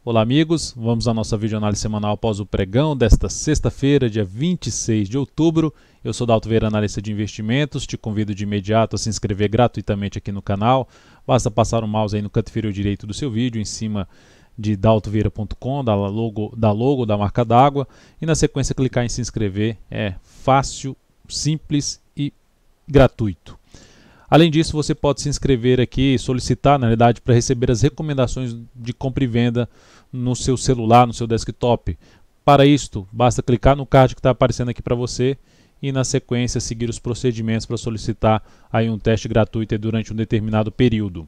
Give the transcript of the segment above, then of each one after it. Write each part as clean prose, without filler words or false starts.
Olá amigos, vamos à nossa videoanálise semanal após o pregão desta sexta-feira, dia 26 de outubro. Eu sou Dalto Vieira, analista de investimentos, te convido de imediato a se inscrever gratuitamente aqui no canal. Basta passar o mouse aí no canto inferior direito do seu vídeo, em cima de daltovieira.com, da logo da marca d'água, e na sequência clicar em se inscrever. É fácil, simples e gratuito. Além disso, você pode se inscrever aqui e solicitar, na verdade, para receber as recomendações de compra e venda no seu celular, no seu desktop. Para isto, basta clicar no card que está aparecendo aqui para você e, na sequência, seguir os procedimentos para solicitar aí um teste gratuito durante um determinado período.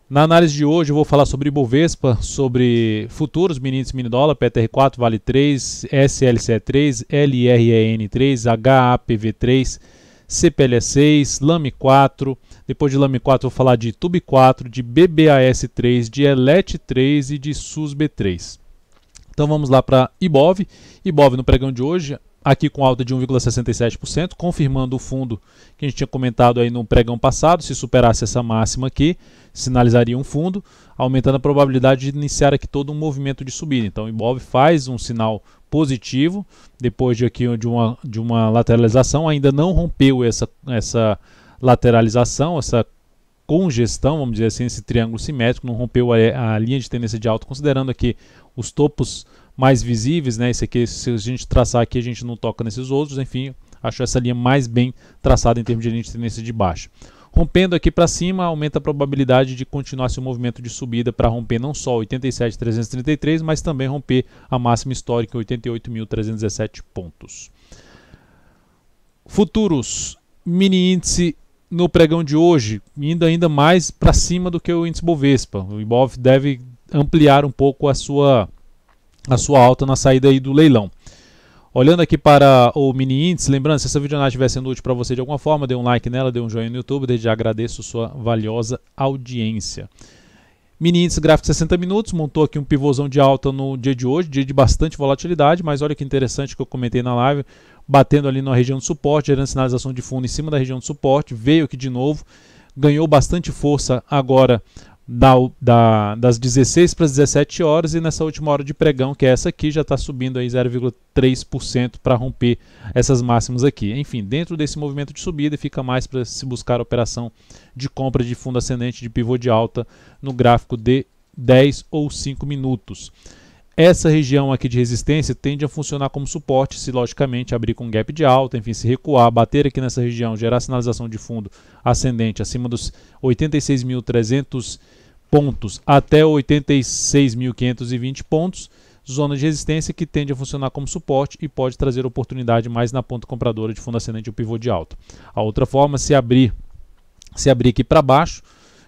Na análise de hoje, eu vou falar sobre Ibovespa, sobre futuros, mini índice, mini dólar, PTR4, Vale 3, SLCE3, LREN3, HAPV3, CPLE6, LAME4, depois de LAME4 vou falar de TUB4, de BBAS3, de ELET3 e de SUSB3. Então vamos lá para Ibov. Ibov no pregão de hoje, aqui com alta de 1,67%, confirmando o fundo que a gente tinha comentado aí no pregão passado. Se superasse essa máxima aqui, sinalizaria um fundo, aumentando a probabilidade de iniciar aqui todo um movimento de subida. Então o Ibov faz um sinal positivo, depois de uma lateralização, ainda não rompeu essa lateralização, essa congestão, vamos dizer assim, esse triângulo simétrico, não rompeu a linha de tendência de alta, considerando aqui os topos mais visíveis, né? Esse aqui, se a gente traçar aqui, a gente não toca nesses outros, enfim, acho essa linha mais bem traçada em termos de linha de tendência de baixa. Rompendo aqui para cima, aumenta a probabilidade de continuar seu movimento de subida para romper não só 87.333, mas também romper a máxima histórica em 88.317 pontos. Futuros, mini índice no pregão de hoje, indo ainda mais para cima do que o índice Bovespa. O Ibov deve ampliar um pouco a sua alta na saída aí do leilão. Olhando aqui para o mini índice, lembrando, se essa videoanálise estiver sendo útil para você de alguma forma, dê um like nela, dê um joinha no YouTube, desde já agradeço sua valiosa audiência. Mini índice gráfico de 60 minutos, montou aqui um pivôzão de alta no dia de hoje, dia de bastante volatilidade, mas olha que interessante que eu comentei na live, batendo ali na região de suporte, gerando sinalização de fundo em cima da região de suporte, veio aqui de novo, ganhou bastante força agora das 16 para as 17 horas e nessa última hora de pregão, que é essa aqui, já está subindo aí 0,3% para romper essas máximas aqui. Enfim, dentro desse movimento de subida fica mais para se buscar a operação de compra de fundo ascendente de pivô de alta no gráfico de 10 ou 5 minutos. Essa região aqui de resistência tende a funcionar como suporte se logicamente abrir com gap de alta, enfim, se recuar, bater aqui nessa região, gerar sinalização de fundo ascendente acima dos 86.300 pontos até 86.520 pontos, zona de resistência que tende a funcionar como suporte e pode trazer oportunidade mais na ponta compradora de fundo ascendente ou pivô de alta. A outra forma, se abrir aqui para baixo,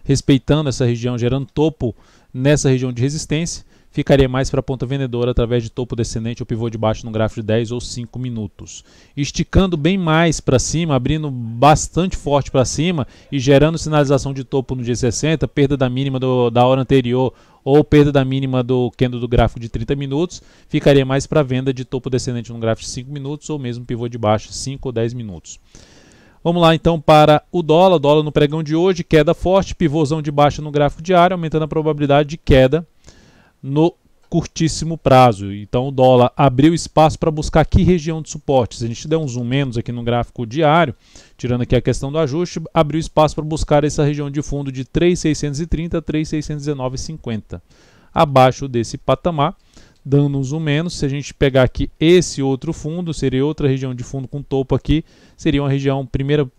respeitando essa região, gerando topo nessa região de resistência, ficaria mais para a ponta vendedora através de topo descendente ou pivô de baixo no gráfico de 10 ou 5 minutos. Esticando bem mais para cima, abrindo bastante forte para cima e gerando sinalização de topo no dia 60, perda da mínima da hora anterior ou perda da mínima do candle do gráfico de 30 minutos, ficaria mais para venda de topo descendente no gráfico de 5 minutos ou mesmo pivô de baixo 5 ou 10 minutos. Vamos lá então para o dólar. Dólar no pregão de hoje, queda forte, pivôzão de baixa no gráfico diário, aumentando a probabilidade de queda no curtíssimo prazo. Então o dólar abriu espaço para buscar aqui região de suporte. Se a gente der um zoom menos aqui no gráfico diário, tirando aqui a questão do ajuste, abriu espaço para buscar essa região de fundo de 3.630 a 3.619,50. Abaixo desse patamar, dando um zoom menos, se a gente pegar aqui esse outro fundo, seria outra região de fundo com topo aqui, seria uma região,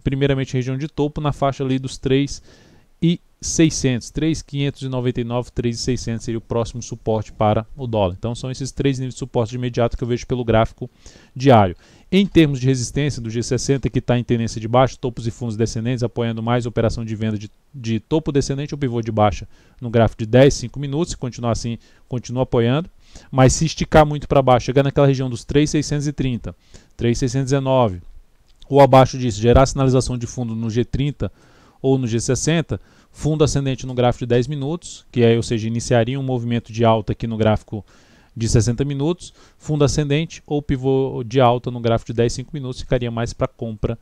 primeiramente região de topo na faixa ali dos 3.600, 3.599, 3.600 seria o próximo suporte para o dólar. Então são esses três níveis de suporte de imediato que eu vejo pelo gráfico diário. Em termos de resistência do G60, que está em tendência de baixa, topos e fundos descendentes, apoiando mais a operação de venda de topo descendente ou pivô de baixa no gráfico de 10, 5 minutos, se continuar assim, continua apoiando. Mas se esticar muito para baixo, chegar naquela região dos 3.630, 3.619 ou abaixo disso, gerar sinalização de fundo no G30 ou no G60, fundo ascendente no gráfico de 10 minutos, que é, ou seja, iniciaria um movimento de alta aqui no gráfico de 60 minutos, fundo ascendente ou pivô de alta no gráfico de 10, 5 minutos, ficaria mais para compra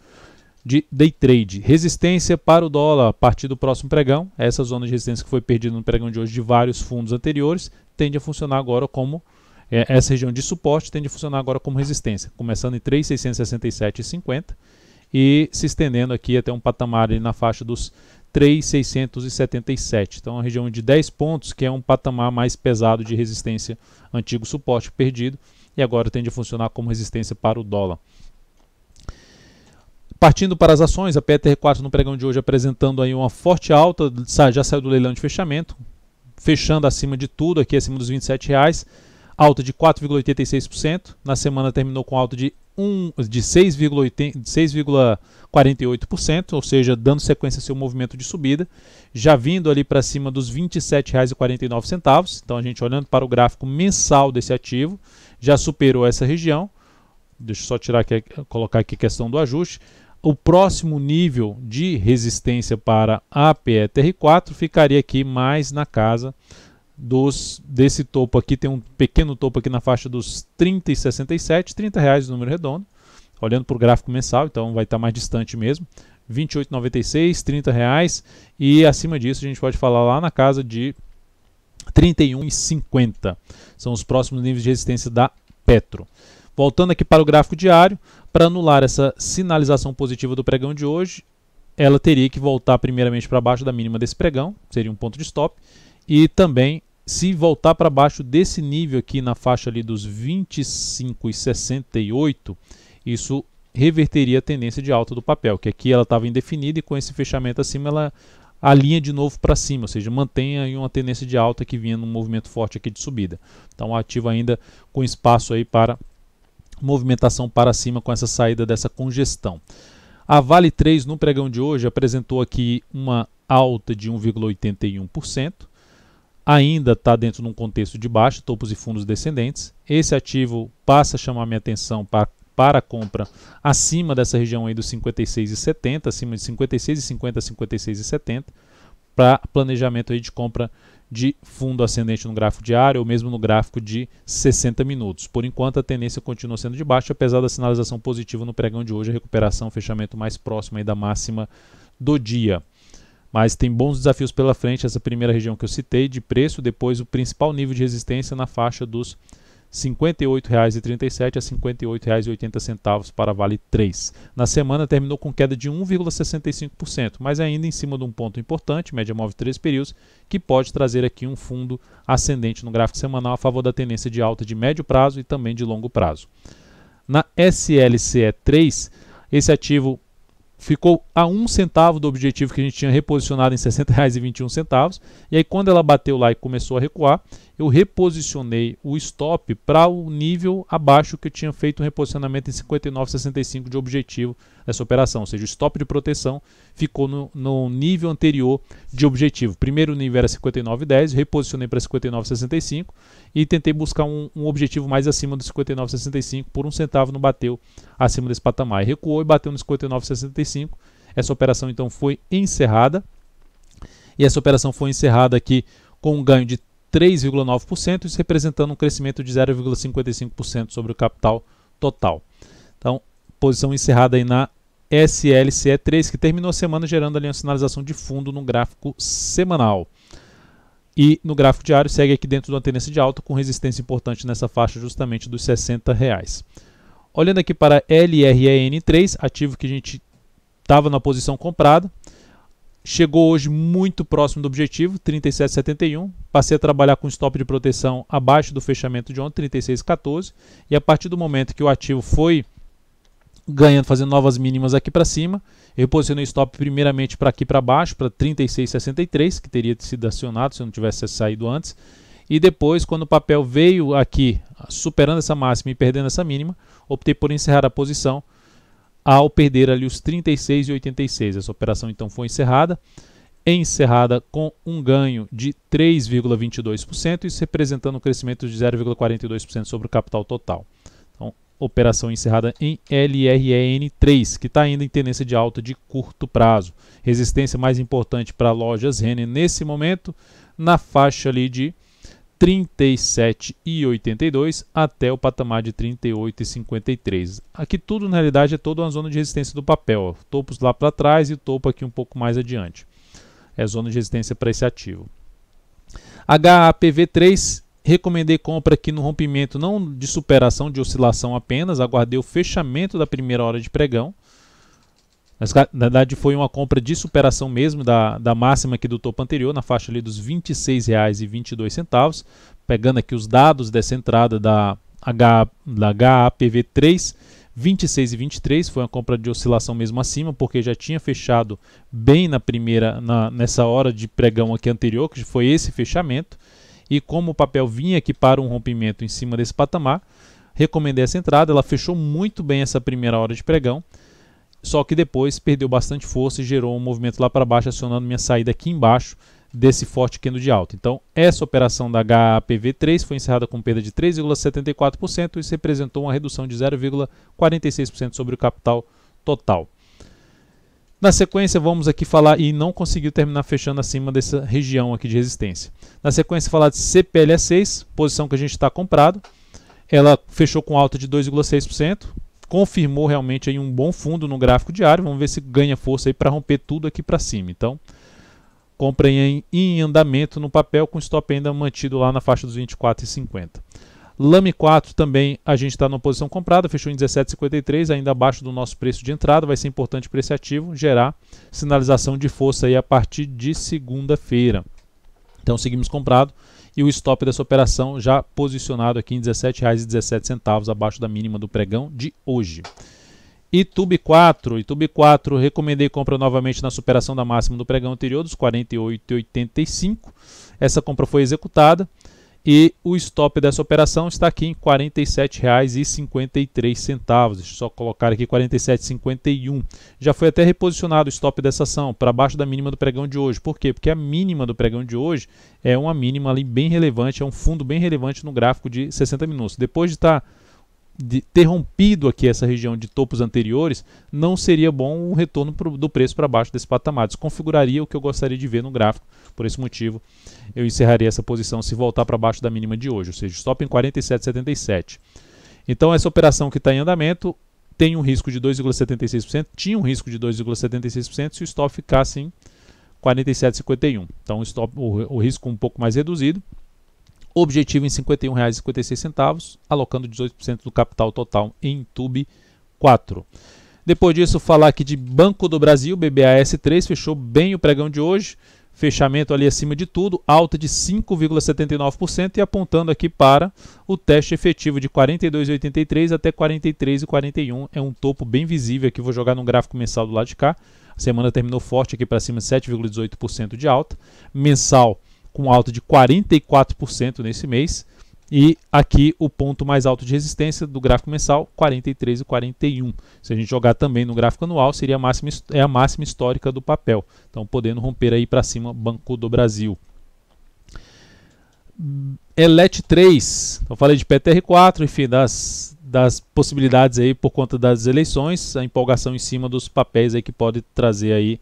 de day trade. Resistência para o dólar a partir do próximo pregão. Essa zona de resistência que foi perdida no pregão de hoje de vários fundos anteriores tende a funcionar agora como essa região de suporte tende a funcionar agora como resistência, começando em 3.667,50 e se estendendo aqui até um patamar ali na faixa dos 3.677. Então, uma região de 10 pontos, que é um patamar mais pesado de resistência, antigo suporte perdido, e agora tende a funcionar como resistência para o dólar. Partindo para as ações, a PETR4 no pregão de hoje apresentando aí uma forte alta, já saiu do leilão de fechamento, fechando acima de tudo, aqui acima dos R$27, alta de 4,86%, na semana terminou com alta de 6,48%, ou seja, dando sequência ao seu movimento de subida, já vindo ali para cima dos R$27,49. Então a gente olhando para o gráfico mensal desse ativo, já superou essa região. Deixa eu só tirar aqui, colocar aqui a questão do ajuste. O próximo nível de resistência para a PETR4 ficaria aqui mais na casa desse topo aqui, tem um pequeno topo aqui na faixa dos R$30,67, R$30 número redondo, olhando para o gráfico mensal, então vai estar mais distante mesmo, R$28,96, R$30, e acima disso a gente pode falar lá na casa de R$31,50, são os próximos níveis de resistência da Petro. Voltando aqui para o gráfico diário, para anular essa sinalização positiva do pregão de hoje, ela teria que voltar primeiramente para baixo da mínima desse pregão, seria um ponto de stop, e também se voltar para baixo desse nível aqui na faixa ali dos 25,68, isso reverteria a tendência de alta do papel, que aqui ela estava indefinida e com esse fechamento acima ela alinha de novo para cima, ou seja, mantém aí uma tendência de alta que vinha num movimento forte aqui de subida. Então ativo ainda com espaço aí para movimentação para cima com essa saída dessa congestão. A Vale 3 no pregão de hoje apresentou aqui uma alta de 1,81%. Ainda está dentro de um contexto de baixa, topos e fundos descendentes. Esse ativo passa a chamar minha atenção para a compra acima dessa região aí dos 56,70, acima de 56,50 a 56,70, para planejamento aí de compra de fundo ascendente no gráfico diário ou mesmo no gráfico de 60 minutos. Por enquanto a tendência continua sendo de baixa, apesar da sinalização positiva no pregão de hoje, a recuperação, fechamento mais próximo aí da máxima do dia. Mas tem bons desafios pela frente, essa primeira região que eu citei de preço, depois o principal nível de resistência na faixa dos R$ 58,37 a R$ 58,80 para a Vale 3. Na semana terminou com queda de 1,65%, mas ainda em cima de um ponto importante, média móvel de 13 períodos, que pode trazer aqui um fundo ascendente no gráfico semanal a favor da tendência de alta de médio prazo e também de longo prazo. Na SLCE3, esse ativo ficou a 1 centavo do objetivo que a gente tinha reposicionado em R$ 60,21, e aí quando ela bateu lá e começou a recuar, eu reposicionei o stop para o nível abaixo que eu tinha feito um reposicionamento em 59,65 de objetivo nessa operação, ou seja, o stop de proteção ficou no nível anterior de objetivo. Primeiro nível era 59,10, reposicionei para 59,65 e tentei buscar um objetivo mais acima do 59,65, por 1 centavo não bateu acima desse patamar. E recuou e bateu no 59,65. Essa operação então foi encerrada, e essa operação foi encerrada aqui com um ganho de 3,9%, isso representando um crescimento de 0,55% sobre o capital total. Então, posição encerrada aí na SLCE3, que terminou a semana gerando ali uma sinalização de fundo no gráfico semanal. E no gráfico diário segue aqui dentro de uma tendência de alta com resistência importante nessa faixa justamente dos R$ 60. Olhando aqui para LREN3, ativo que a gente estava na posição comprada, chegou hoje muito próximo do objetivo, 37,71. Passei a trabalhar com stop de proteção abaixo do fechamento de ontem, 36,14. E a partir do momento que o ativo foi ganhando, fazendo novas mínimas aqui para cima, eu posicionei o stop primeiramente para aqui para baixo, para 36,63, que teria sido acionado se eu não tivesse saído antes. E depois, quando o papel veio aqui, superando essa máxima e perdendo essa mínima, optei por encerrar a posição ao perder ali os 36,86. Essa operação então foi encerrada com um ganho de 3,22%, isso representando um crescimento de 0,42% sobre o capital total. Então, operação encerrada em LREN3, que está ainda em tendência de alta de curto prazo. Resistência mais importante para lojas Renner nesse momento, na faixa ali de 37,82 até o patamar de 38,53. Aqui tudo na realidade é toda uma zona de resistência do papel, ó. Topos lá para trás e o topo aqui um pouco mais adiante. É zona de resistência para esse ativo. HAPV3, recomendei compra aqui no rompimento não de superação, de oscilação apenas, aguardei o fechamento da primeira hora de pregão. Na verdade foi uma compra de superação mesmo da máxima aqui do topo anterior, na faixa ali dos R$ 26,22, pegando aqui os dados dessa entrada da HAPV3, 26,23, foi uma compra de oscilação mesmo acima, porque já tinha fechado bem nessa hora de pregão aqui anterior, que foi esse fechamento, e como o papel vinha aqui para um rompimento em cima desse patamar, recomendei essa entrada, ela fechou muito bem essa primeira hora de pregão, só que depois perdeu bastante força e gerou um movimento lá para baixo, acionando minha saída aqui embaixo desse forte candle de alta. Então, essa operação da HAPV3 foi encerrada com perda de 3,74%, isso representou uma redução de 0,46% sobre o capital total. Na sequência, vamos aqui falar, e não conseguiu terminar fechando acima dessa região aqui de resistência. Na sequência, falar de CPLA6, posição que a gente está comprado. Ela fechou com alta de 2,6%. Confirmou realmente aí um bom fundo no gráfico diário. Vamos ver se ganha força aí para romper tudo aqui para cima. Então, comprem em andamento no papel, com stop ainda mantido lá na faixa dos 24,50. LAME 4 também a gente está numa posição comprada, fechou em 17,53, ainda abaixo do nosso preço de entrada. Vai ser importante para esse ativo gerar sinalização de força aí a partir de segunda-feira. Então seguimos comprado. E o stop dessa operação já posicionado aqui em R$ 17,17, abaixo da mínima do pregão de hoje. ITUB 4, recomendei compra novamente na superação da máxima do pregão anterior, dos 48,85. Essa compra foi executada e o stop dessa operação está aqui em R$ 47,53. Deixa eu só colocar aqui R$ 47,51. Já foi até reposicionado o stop dessa ação para baixo da mínima do pregão de hoje. Por quê? Porque a mínima do pregão de hoje é uma mínima ali bem relevante, é um fundo bem relevante no gráfico de 60 minutos. Depois de ter rompido aqui essa região de topos anteriores, não seria bom o retorno do preço para baixo desse patamar. Desconfiguraria o que eu gostaria de ver no gráfico. Por esse motivo, eu encerraria essa posição se voltar para baixo da mínima de hoje, ou seja, stop em 47,77. Então, essa operação que está em andamento tem um risco de 2,76%, tinha um risco de 2,76% se o stop ficasse em 47,51. Então, o risco um pouco mais reduzido. Objetivo em R$ 51,56, alocando 18% do capital total em TUB 4. Depois disso, falar aqui de Banco do Brasil, BBAS3, fechou bem o pregão de hoje. Fechamento ali acima de tudo, alta de 5,79% e apontando aqui para o teste efetivo de 42,83 até 43,41. É um topo bem visível aqui, vou jogar no gráfico mensal do lado de cá. A semana terminou forte aqui para cima, 7,18% de alta. Mensal com alta de 44% nesse mês. E aqui o ponto mais alto de resistência do gráfico mensal, 43,41. Se a gente jogar também no gráfico anual, seria a máxima histórica do papel. Então, podendo romper aí para cima, Banco do Brasil. ELET3, eu falei de PTR4, enfim, das possibilidades aí por conta das eleições, a empolgação em cima dos papéis aí que pode trazer aí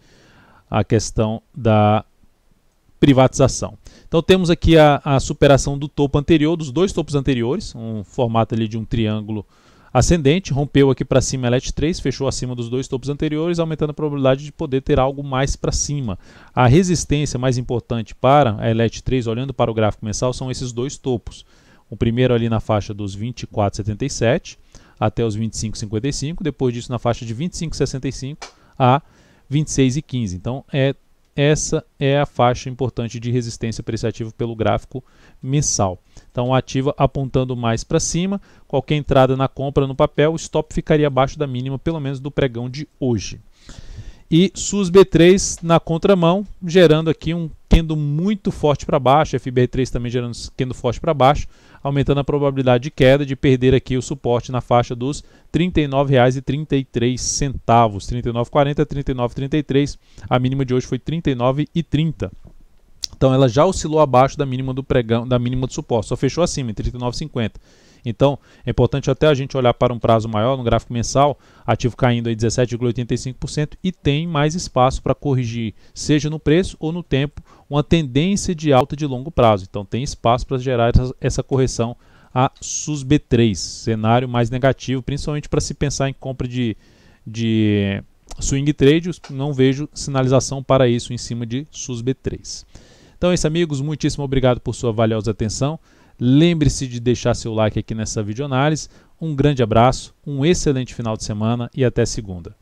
a questão da privatização. Então temos aqui a superação do topo anterior, dos dois topos anteriores, um formato ali de um triângulo ascendente, rompeu aqui para cima a ELET3, fechou acima dos dois topos anteriores, aumentando a probabilidade de poder ter algo mais para cima. A resistência mais importante para a ELET3, olhando para o gráfico mensal, são esses dois topos. O primeiro ali na faixa dos 24,77 até os 25,55, depois disso na faixa de 25,65 a 26,15. Então essa é a faixa importante de resistência para esse ativo pelo gráfico mensal. Então, o ativo apontando mais para cima, qualquer entrada na compra no papel, o stop ficaria abaixo da mínima, pelo menos do pregão de hoje. E SUSB3 na contramão, gerando aqui um candle muito forte para baixo, FBR3 também gerando um candle forte para baixo, aumentando a probabilidade de queda, de perder aqui o suporte na faixa dos R$ 39,33, 39,40, 39,33, a mínima de hoje foi R$ 39,30. Então ela já oscilou abaixo da mínima do pregão, da mínima do suporte, só fechou acima em 39,50. Então é importante até a gente olhar para um prazo maior, no gráfico mensal, ativo caindo aí 17,85% e tem mais espaço para corrigir, seja no preço ou no tempo, uma tendência de alta de longo prazo. Então tem espaço para gerar essa correção a SUSB3, cenário mais negativo, principalmente para se pensar em compra de swing trade. Não vejo sinalização para isso em cima de SUSB3. Então é isso, amigos, muitíssimo obrigado por sua valiosa atenção. Lembre-se de deixar seu like aqui nessa videoanálise. Um grande abraço, um excelente final de semana e até segunda.